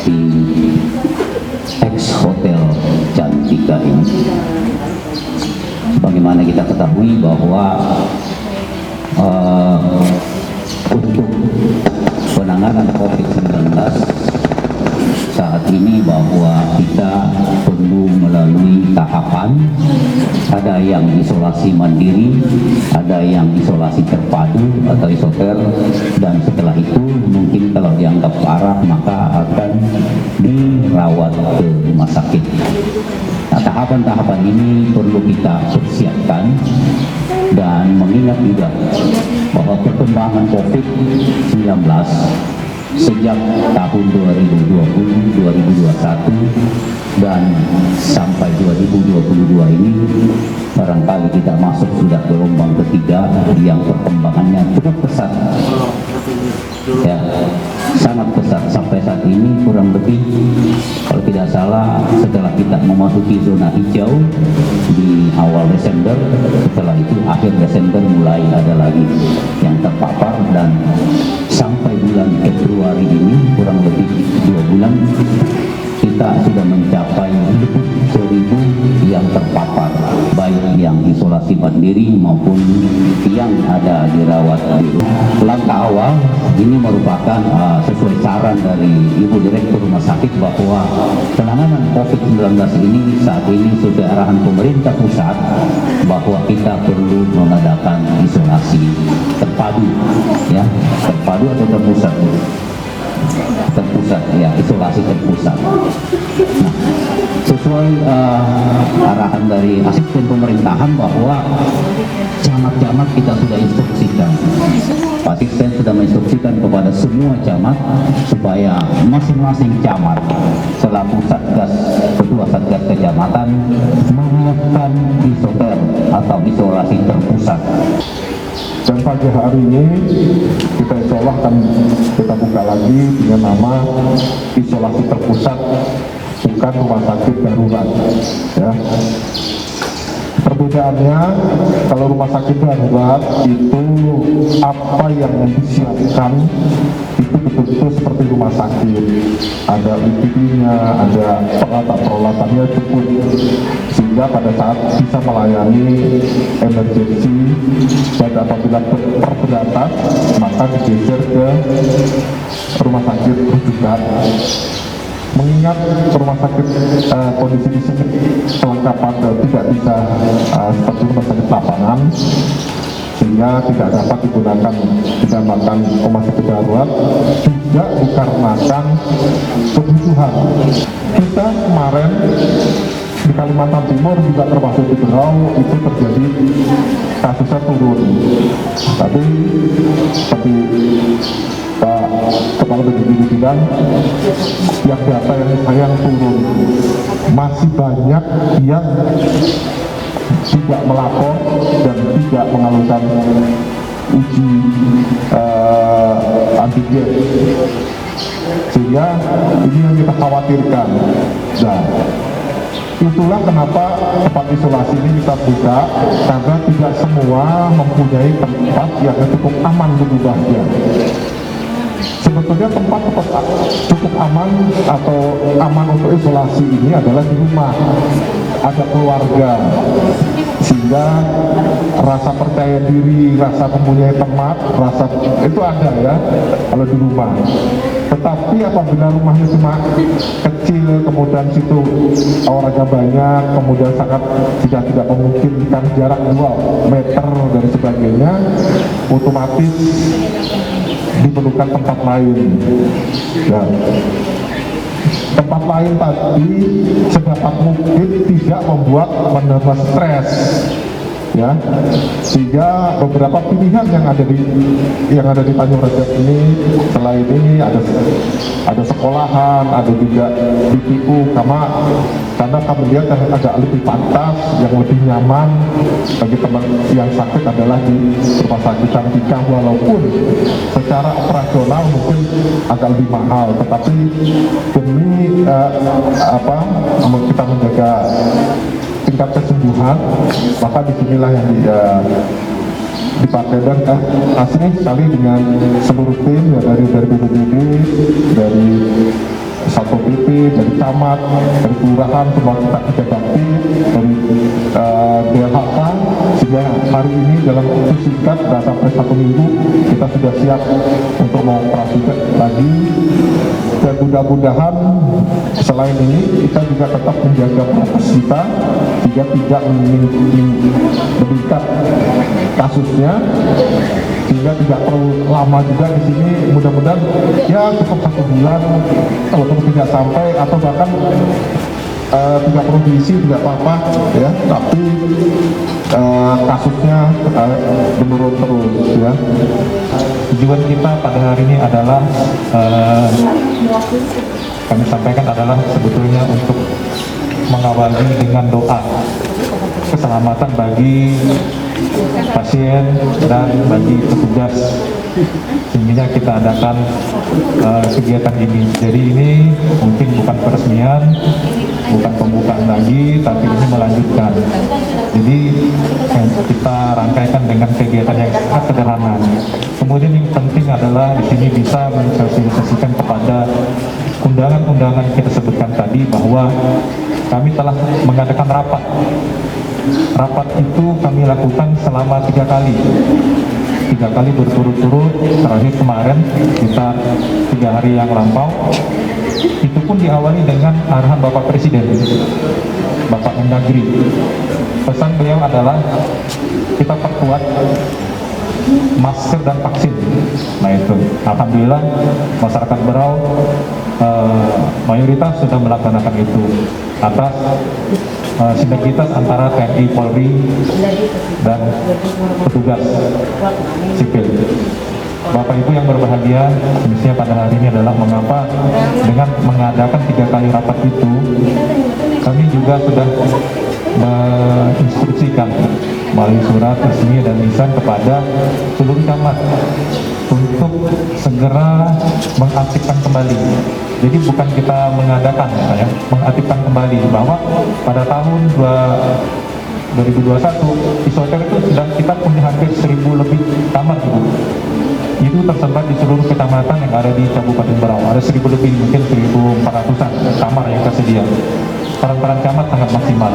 di ex Hotel Cantika ini. Bagaimana kita ketahui bahwa untuk penanganan COVID-19 saat ini bahwa kita perlu melalui tahapan, ada yang isolasi mandiri, ada yang isolasi terpadu atau isoter, dan setelah itu mungkin kalau dianggap parah maka akan dirawat ke rumah sakit. Nah, tahapan-tahapan ini perlu kita persiapkan dan mengingat juga bahwa perkembangan COVID-19 sejak tahun 2020, 2021 dan sampai 2022 ini barangkali kita masuk sudah gelombang ketiga yang perkembangannya cukup pesat, ya, sangat pesat. Sampai saat ini kurang lebih kalau tidak salah setelah kita memasuki zona hijau di awal Desember, setelah itu akhir Desember mulai ada lagi yang terpapar, dan sampai bulan Februari ini kurang lebih 2 bulan kita sudah mencapai 1.000 yang terpapar, baik yang isolasi mandiri maupun yang ada dirawat di rumah. Langkah awal ini merupakan sesuai saran dari Ibu Direktur Rumah Sakit bahwa penanganan COVID-19 ini saat ini sudah arahan pemerintah pusat bahwa kita perlu mengadakan isolasi terpadu, ya, terpadu atau terpusat. Terpusat, ya, isolasi terpusat. Nah, sesuai arahan dari asisten pemerintahan bahwa camat-camat kita sudah instruksikan, asisten sudah menginstruksikan kepada semua camat supaya masing-masing camat selaku satgas, ketua satgas kecamatan menyiapkan isoter atau isolasi terpusat. Dan pagi hari ini kita insya Allah akan kita buka lagi dengan nama isolasi terpusat, bukan rumah sakit darurat, ya. Perbedaannya, kalau rumah sakit darurat itu apa yang disiapkan itu betul-betul seperti rumah sakit, ada IPD-nya, ada peralatan-peralatannya cukup, sehingga pada saat bisa melayani emergensi, dan apabila terberatan maka digeser ke rumah sakit rujukan. Mengingat rumah sakit kondisi di sini kelengkapan tidak bisa seperti rumah sakit lapangan, sehingga tidak dapat digunakan dinamakan rumah sakit darurat, juga dikarenakan kebutuhan. Kita kemarin di Kalimantan Timur juga termasuk di Berau itu terjadi kasusnya turun, tapi seperti Pak Kepala BPBD bilang, yang data yang turun masih banyak yang tidak melapor dan tidak mengalukan uji antigen, sehingga ini yang kita khawatirkan. Nah, itulah kenapa tempat isolasi ini kita buka, karena tidak semua mempunyai tempat yang cukup aman untuk bekerja. Sebetulnya tempat cukup aman atau aman untuk isolasi ini adalah di rumah, ada keluarga, sehingga rasa percaya diri, rasa mempunyai tempat, rasa itu ada, ya, kalau di rumah. Tetapi apabila rumahnya cuma kecil, kemudian situ orangnya banyak, kemudian sangat tidak memungkinkan jarak 2 meter dan sebagainya, otomatis diperlukan tempat lain. Ya. Tempat lain tadi sedapat mungkin tidak membuat menambah stres, ya, sehingga beberapa pilihan yang ada di Tanjung Rajab ini, selain ini ada sekolahan, ada juga BPU, karena kami lihat yang agak lebih pantas, yang lebih nyaman bagi teman yang sakit adalah di rumah sakit Cantika, walaupun secara operasional mungkin agak lebih mahal, tetapi demi kita menjaga tingkat kesembuhan, maka disinilah yang dipakai. Dan asli sekali dengan seluruh tim, ya, dari BPBD, dari Satgas Satpol PP, dari camat, dari kelurahan, semua kita ganti, dari DLHK, sehingga hari ini dalam waktu singkat, sampai 1 minggu, kita sudah siap untuk mengoperasikan lagi. Dan mudah-mudahan selain ini kita juga tetap menjaga prokes kita sehingga tidak meningkat kasusnya, sehingga tidak terlalu lama juga di sini. Mudah-mudahan ya cukup 1 bulan kalau tidak sampai, atau bahkan tidak perlu diisi, tidak apa-apa ya, tapi kasusnya menurun terus ya. Tujuan kita pada hari ini adalah kami sampaikan adalah sebetulnya untuk mengawali dengan doa keselamatan bagi pasien dan bagi petugas, sehingga kita adakan kegiatan ini. Jadi ini mungkin bukan peresmian, bukan pembukaan lagi, tapi ini melanjutkan. Jadi kita rangkaikan dengan kegiatan yang sangat sederhana. Kemudian yang penting adalah di sini bisa mensosialisasikan kepada undangan-undangan kita sebutkan tadi bahwa kami telah mengadakan rapat. Rapat itu kami lakukan selama 3 kali. 3 kali berturut-turut. Terakhir kemarin kita 3 hari yang lampau. Itu pun diawali dengan arahan Bapak Presiden, Bapak Mendagri. Pesan beliau adalah kita perkuat masker dan vaksin. Nah itu, alhamdulillah masyarakat Berau mayoritas sudah melaksanakan itu atas sinergitas antara TNI, Polri, dan petugas sipil. Bapak Ibu yang berbahagia, mestinya pada hari ini adalah mengapa dengan mengadakan 3 kali rapat itu, kami juga sudah menginstruksikan melalui surat resmi dan lisan kepada seluruh camat untuk segera mengaktifkan kembali. Jadi bukan kita mengadakan ya, mengaktifkan kembali, bahwa pada tahun 2021 isoter itu sudah kita punya hampir 1.000 lebih kamar gitu. Itu tersebar di seluruh kecamatan yang ada di Kabupaten Berau. Ada 1.000 lebih, mungkin 1.400-an kamar yang tersedia. Peran-peran camat sangat maksimal.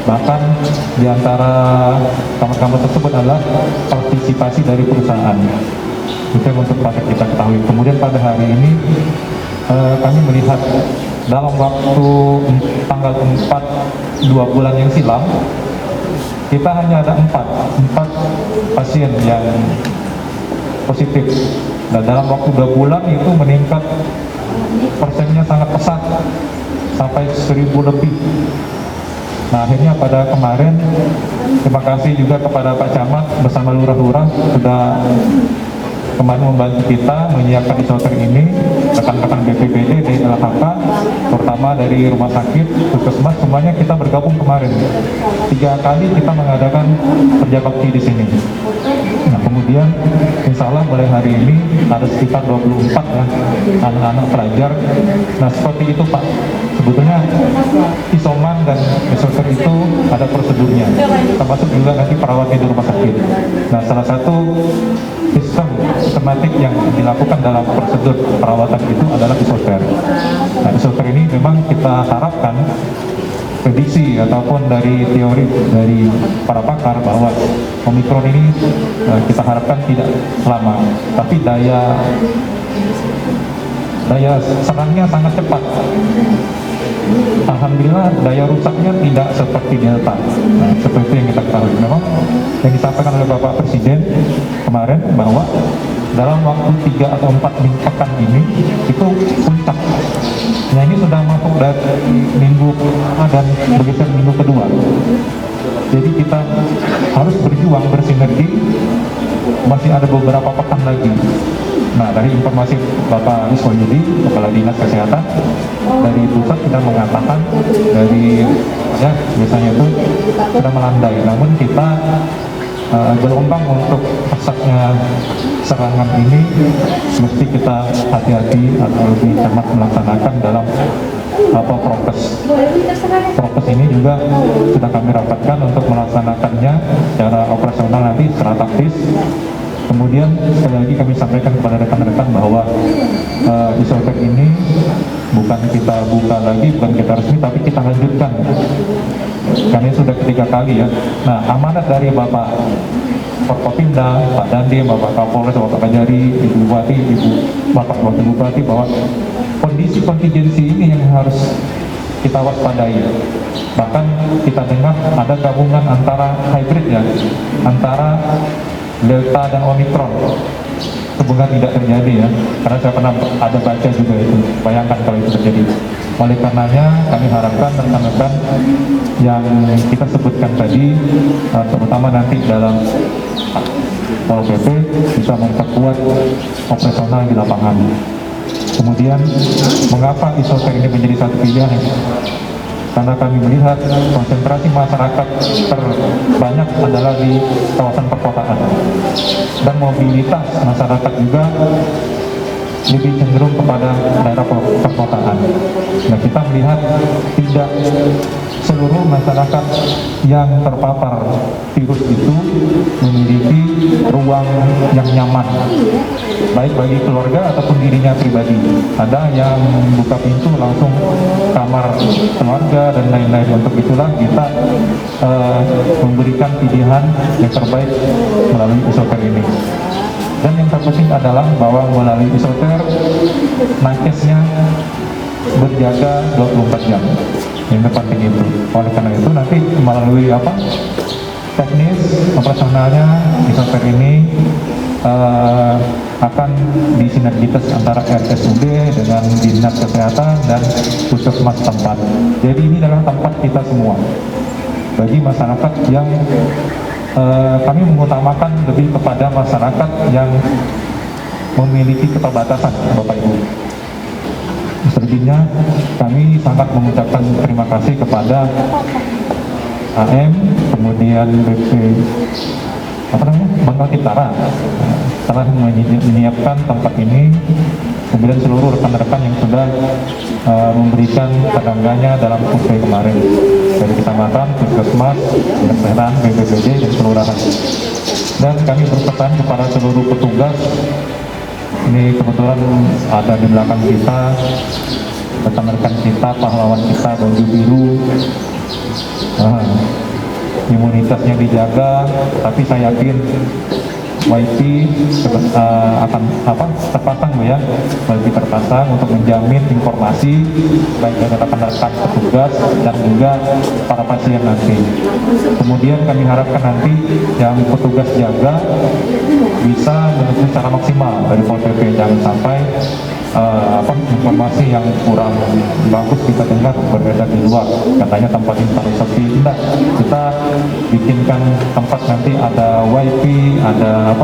Bahkan di antara kamar-kamar tersebut adalah partisipasi dari perusahaan. Itu yang untuk patut kita ketahui. Kemudian pada hari ini kami melihat dalam waktu tanggal 4 2 bulan yang silam, kita hanya ada 4 pasien yang positif. Dan dalam waktu 2 bulan itu meningkat, persennya sangat pesat sampai 1.000 lebih. Nah akhirnya pada kemarin, terima kasih juga kepada Pak Camat bersama lurah-lurah sudah kemarin membantu kita menyiapkan isoter ini. Rekan-rekan BPBD, DLHK, terutama dari rumah sakit, puskesmas, semuanya kita bergabung kemarin. 3 kali kita mengadakan kerja bakti di sini. Nah kemudian insya Allah mulai hari ini ada sekitar 24 ya anak-anak pelajar. Nah seperti itu Pak, sebetulnya isoman dan isoter itu ada prosedurnya, termasuk juga nanti perawatnya di rumah sakit. Nah salah satu sistematik yang dilakukan dalam prosedur perawatan itu adalah isoter. Nah isoter ini memang kita harapkan, prediksi ataupun dari teori dari para pakar, bahwa Omikron ini kita harapkan tidak lama, tapi daya serangnya sangat cepat. Alhamdulillah daya rusaknya tidak seperti Delta. Nah, seperti yang kita ketahui. Memang yang disampaikan oleh Bapak Presiden kemarin bahwa dalam waktu 3 atau 4 pekan ini itu puncak. Nah ini sudah masuk dari minggu pertama dan bergeser minggu kedua. Jadi kita harus berjuang, bersinergi. Masih ada beberapa pekan lagi. Nah dari informasi Bapak Wiswoyudi, Kepala Dinas Kesehatan dari pusat sudah mengatakan dari ya biasanya itu sudah melandai. Namun kita gelombang untuk pesatnya serangan ini mesti kita hati-hati atau lebih cermat melaksanakan dalam prokes ini juga sudah kami rapatkan untuk melaksanakannya secara operasional nanti secara taktis. Kemudian sekali lagi kami sampaikan kepada rekan-rekan bahwa isoter ini bukan kita buka lagi, bukan kita resmi, tapi kita lanjutkan. Karena sudah ketiga kali ya. Nah, amanat dari Bapak Forkopimda, Pak Dandim, Bapak Kapolres, Bapak Kajari, Ibu Bupati, Bapak Wakil Bupati, bahwa kondisi kontingensi ini yang harus kita waspadai. Bahkan kita dengar ada gabungan antara hybrid ya, antara Delta dan Omicron. Semoga tidak terjadi ya, karena saya pernah ada baca juga itu. Bayangkan kalau itu terjadi. Oleh karenanya kami harapkan rekan-rekan yang kita sebutkan tadi, terutama nanti dalam Pol PP, bisa memperkuat operasional di lapangan. Kemudian mengapa isoter ini menjadi satu pilihan? Karena kami melihat konsentrasi masyarakat terbanyak adalah di kawasan perkotaan, dan mobilitas masyarakat juga lebih cenderung kepada daerah perkotaan. Nah, kita melihat tidak seluruh masyarakat yang terpapar virus itu memiliki ruang yang nyaman, baik bagi keluarga ataupun dirinya pribadi. Ada yang buka pintu langsung kamar keluarga dan lain-lain. Untuk itulah kita memberikan pilihan yang terbaik melalui isoter ini. Dan yang terpenting adalah bahwa melalui isoter nakesnya berjaga 24 jam. Yang terpenting itu. Oleh karena itu nanti melalui teknis operasionalnya isoter ini akan disinergitas antara RSUD dengan Dinas Kesehatan dan Puskesmas tempat. Jadi ini adalah tempat kita semua. Bagi masyarakat yang kami mengutamakan lebih kepada masyarakat yang memiliki keterbatasan, Bapak Ibu. Selebihnya kami sangat mengucapkan terima kasih kepada AM, kemudian BP Bangka Kitara telah menyiapkan tempat ini, kemudian seluruh rekan-rekan yang sudah memberikan tetangganya dalam survei kemarin dari kecamatan, puskesmas, kesehatan, BPBD dan kelurahan. Dan kami berpesan kepada seluruh petugas, ini kebetulan ada di belakang kita rekan-rekan kita, pahlawan kita, baju biru, imunitasnya dijaga, tapi saya yakin WiFi akan terpasang ya, WiFi terpasang untuk menjamin informasi baik dari rekan-rekan petugas dan juga para pasien nanti. Kemudian kami harapkan nanti yang petugas jaga bisa menuju secara maksimal dari Pol PP, jangan sampai informasi yang kurang bagus kita dengar beredar di luar, katanya tempat ini terlalu sepi. Tidak, kita bikinkan tempat nanti ada WiFi, ada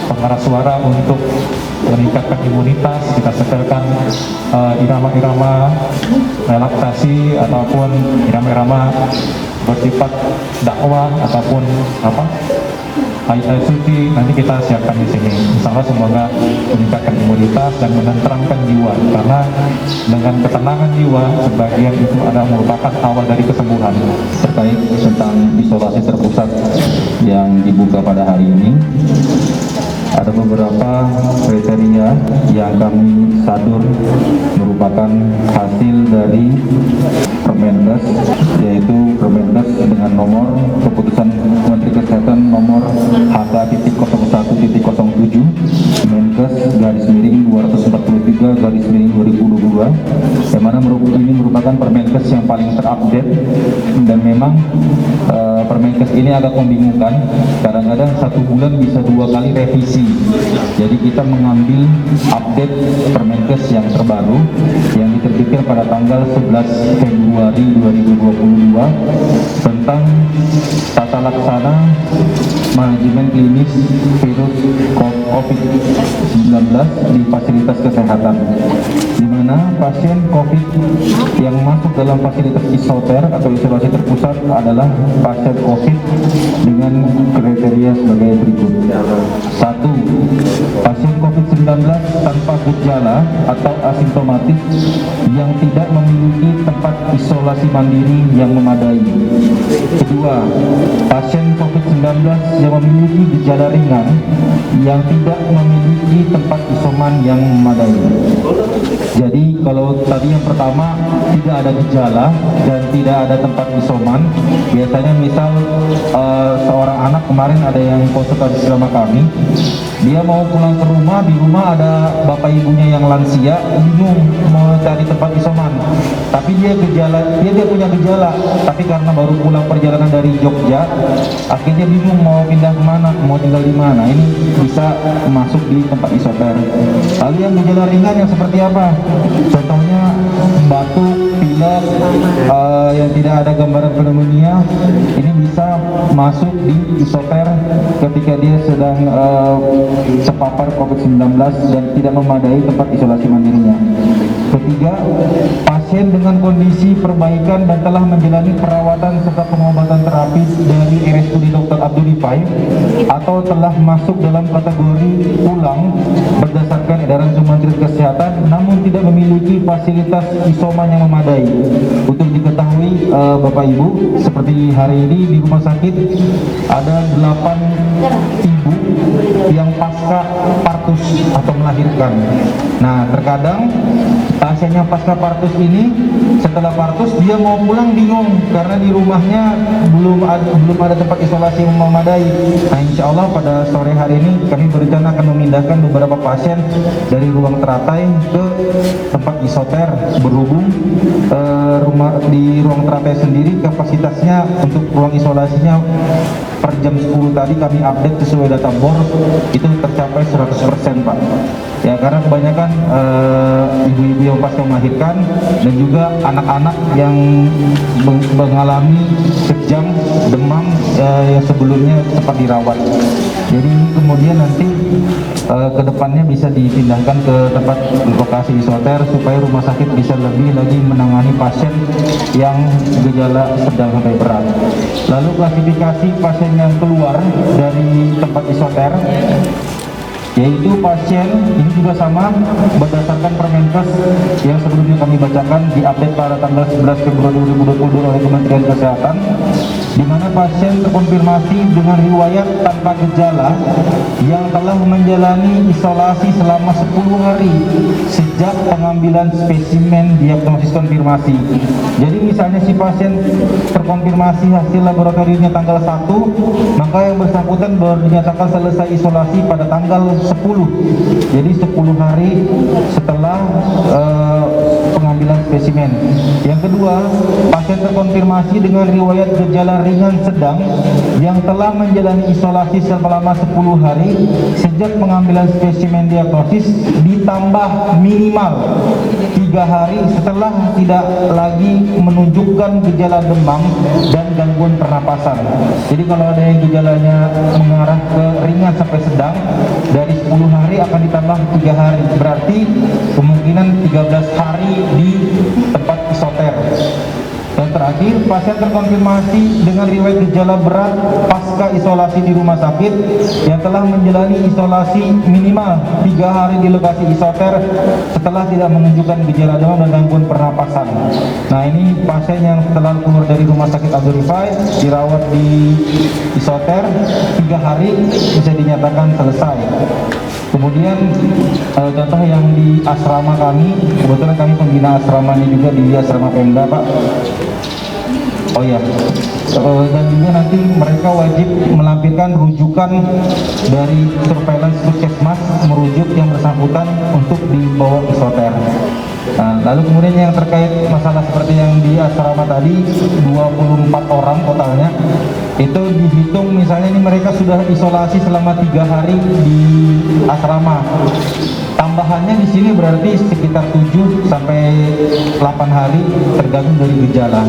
pengeras suara untuk meningkatkan imunitas. Kita setelkan irama-irama relaksasi ataupun irama-irama bersifat dakwah ataupun ayat-ayat suci nanti kita siapkan di sini. Insyaallah semoga meningkatkan imunitas dan menenteramkan jiwa, karena dengan ketenangan jiwa sebagian itu adalah merupakan awal dari kesembuhan. Terkait tentang isolasi terpusat yang dibuka pada hari ini, ada beberapa kriteria yang kami sadur merupakan hasil dari Permenkes, yaitu Permenkes dengan nomor keputusan Menteri Kesehatan nomor HK.01.07 Menkes _243/2022, yang mana ini merupakan Permenkes yang paling terupdate. Dan memang Permenkes ini agak membingungkan, kadang-kadang satu bulan bisa 2 kali revisi. Jadi kita mengambil update Permenkes yang terbaru yang diterbitkan pada tanggal 11 Februari 2022 tentang tata laksana manajemen klinis virus COVID-19 di fasilitas kesehatan, di mana pasien COVID yang masuk dalam fasilitas isoter atau isolasi terpusat adalah pasien COVID dengan kriteria sebagai berikut. 1. Pasien COVID-19 tanpa gejala atau asimptomatik yang tidak memiliki tempat isolasi mandiri yang memadai. Kedua, pasien COVID-19 yang memiliki gejala ringan yang tidak memiliki tempat isoman yang memadai. Jadi kalau tadi yang pertama tidak ada gejala dan tidak ada tempat isoman, biasanya misal seorang anak kemarin ada yang konsultasi sama kami, dia mau pulang ke rumah, di rumah ada bapak ibunya yang lansia, bingung mau cari tempat isoman, tapi dia punya gejala, tapi karena baru pulang perjalanan dari Jogja, akhirnya bingung mau pindah kemana, mau tinggal di mana. Ini bisa masuk di tempat isoter. Lalu yang gejala ringan yang seperti apa? Contohnya batuk, pilek, yang tidak ada gambaran pneumonia, ini bisa masuk di isoter ketika dia sedang terpapar COVID-19 dan tidak memadai tempat isolasi mandirinya. Ketiga, pasien dengan kondisi perbaikan dan telah menjalani perawatan serta pengobatan terapi dari RSUD Dr. Abdul Rifai atau telah masuk dalam kategori pulang berdasarkan edaran Kementerian Kesehatan namun tidak memiliki fasilitas isoman yang memadai. Untuk diketahui Bapak Ibu, seperti hari ini di rumah sakit ada 8 ibu yang pasca partus atau melahirkan. Nah, terkadang pasien yang pasca partus ini setelah partus dia mau pulang bingung karena di rumahnya belum ada tempat isolasi yang memadai. Nah, insya Allah pada sore hari ini kami berencana akan memindahkan beberapa pasien dari ruang teratai ke tempat isoter, berhubung di ruang teratai sendiri kapasitasnya untuk ruang isolasinya per jam 10 tadi kami update sesuai data BOR itu tercapai 100% Pak. Ya, karena kebanyakan ibu-ibu yang pasca melahirkan dan juga anak-anak yang mengalami kejang, demam yang sebelumnya sempat dirawat. Jadi kemudian nanti kedepannya bisa dipindahkan ke tempat lokasi isoter supaya rumah sakit bisa lebih lagi menangani pasien yang gejala sedang sampai berat. Lalu klasifikasi pasien yang keluar dari tempat isoter, yaitu pasien ini juga sama berdasarkan Permenkes yang sebelumnya kami bacakan di update pada tanggal 11 Februari 2022 oleh Kementerian Kesehatan, di mana pasien terkonfirmasi dengan riwayat tanpa gejala yang telah menjalani isolasi selama 10 hari sejak pengambilan spesimen diagnosis konfirmasi. Jadi misalnya si pasien terkonfirmasi hasil laboratoriumnya tanggal 1, maka yang bersangkutan baru dinyatakan selesai isolasi pada tanggal 10. Jadi 10 hari setelah pengambilan spesimen. Yang kedua, pasien terkonfirmasi dengan riwayat gejala ringan sedang yang telah menjalani isolasi selama 10 hari sejak pengambilan spesimen diagnosis ditambah minimal 3 hari setelah tidak lagi menunjukkan gejala demam dan gangguan pernapasan. Jadi kalau ada yang gejalanya mengarah ke ringan sampai sedang, dari 10 hari akan ditambah 3 hari, berarti kemungkinan 13 hari di tempat isoter. Dan terakhir, pasien terkonfirmasi dengan riwayat gejala berat pasca isolasi di rumah sakit yang telah menjalani isolasi minimal 3 hari di lokasi isoter setelah tidak menunjukkan gejala demam dan gangguan pernapasan. Nah, ini pasien yang setelah keluar dari rumah sakit Abdul Rifai dirawat di isoter 3 hari bisa dinyatakan selesai. Kemudian contoh yang di asrama kami, kebetulan kami pembina asrama ini juga di asrama Pemda Pak. Oh ya, dan juga nanti mereka wajib melampirkan rujukan dari surveillance puskesmas merujuk yang bersangkutan untuk dibawa isoter. Nah, lalu kemudian yang terkait masalah seperti yang di asrama tadi, 24 orang totalnya, itu dihitung misalnya ini mereka sudah isolasi selama 3 hari di asrama. Tambahannya di sini berarti sekitar 7 sampai 8 hari tergantung dari gejala.